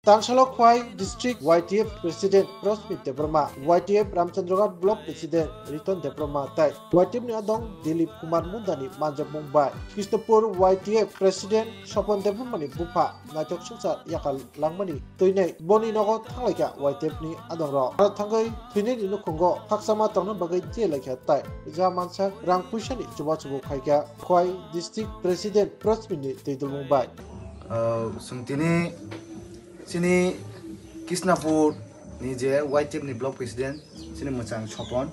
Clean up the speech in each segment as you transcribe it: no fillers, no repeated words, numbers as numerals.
Tangsalok Khwai District YTF President Rosmit Debroma, YTF Ramchandroghat Block President Riton Debroma Tai, YTF ni adong Dilip Kumar Mundani Manjab Mumbai, Krishnapur YTF President Sopon Debroma ni Bupa, Naitok Sungsar Yakal Langmani, Tuinai Boni Nogo Tanglaika YTF ni adong ro. Tanggai Tuinai ni Nukungo, Paksama Tongna Bagai Jelaka Tai, Jamansak Rang Pushani Chuba Chubu Kaika, Khwai District President Rosmit ni Tidul Mumbai. Sungtini sini Krishnapur ni je YTF ni block president sini mochang Sopon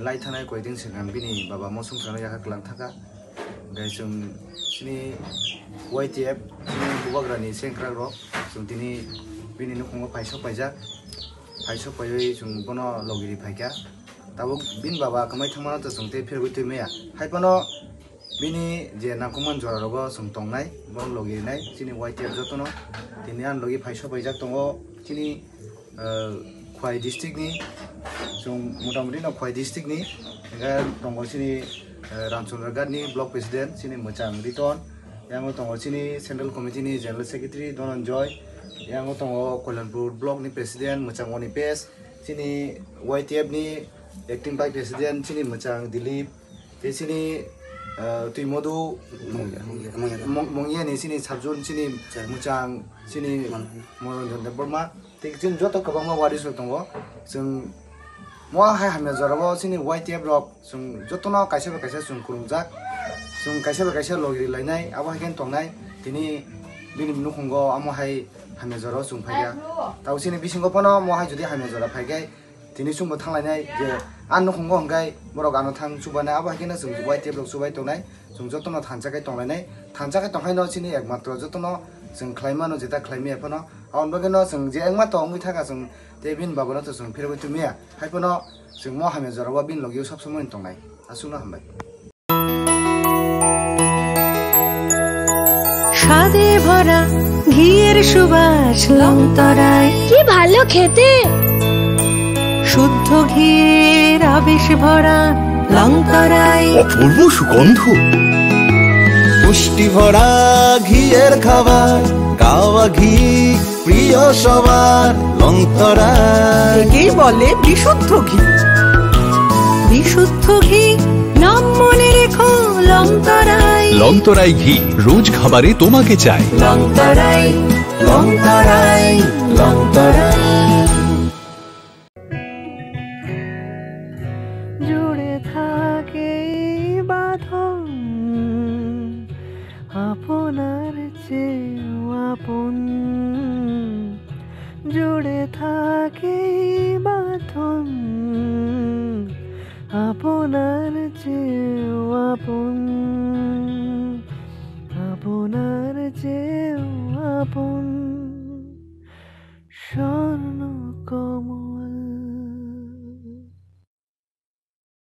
lai thanai koiding singan bini baba mosung thana yaka klang thaka gai sung sini YTF sini bubagra ni sengkra ro sungtini bini nukungo paisa payoi sung bono logiri phaika tabo bin baba kamai thangmana to sungte phirgoi tumeya haipano bini je nakuman jora rogo sung tongnai bon logiri nai sini YTF jotono tini an logi paisa paijak tongo sini Khwai district ni sung motamoti no Khwai district ni tongo sini Ramchandroghat ni block president sini mochang Riton yango tongo sini central committee ni general secretary Dhananjoy yango tongo Kolhanpur block ni president mochang Oni Pes sini YTF ni acting vice president sini mochang Dilip sini Tuimodu Mongya ni sini Sabjun sini mochang sini Moronjon Debroma Tikjin joto kabangma waris tongo sung mo hai hamya jorabo sini YTF rok sung jotono kaisa sung kurungjak sung kaisa logiri lainai abo hagen tongnai tini bini nukhungo amo hai hamya joro sung phaiga tau sini bisingo pono mo hai jodi hamya jora phaigai tini sungbo thanglainai je an nukhungo hanggai borok ano thang subana abo hagen sung YTF rok subai tongnai sung jotono thanjakai tonglainai tongkhai no sini ekmatro jotono sung khlaimano jeta khlaimi epono aun bageno sung je engma to ongui thaka sung tebin babona to sung phirgoi tumia haipono sung mo hamya joraba bin logiu sab somoi tongnai asuna hambai স্বাদে ভরা ঘিয়ের সুবাস লংতরায় কি ভালো খেতে শুদ্ধ ঘিয়ের আবেশ ভরা লংতরায় অপূর্ব সুগন্ধ পুষ্টি ভরা ঘিয়ের খাবার গাওয়া ঘি প্রিয় সবার লংতরায় একেই বলে বিশুদ্ধ ঘি বিশুদ্ধ ঘি নাম মনে রেখো লংতরায় লংতরাই ঘি রোজ খাবারে তোমাকে চাই লংতরায় লংতরায় লংতরায় জুড়ে থাকে বাঁধন আপনার চেয়েও আপন জুড়ে থাকে বাঁধন আপনার চেয়েও আপন আপনার চেয়েও আপন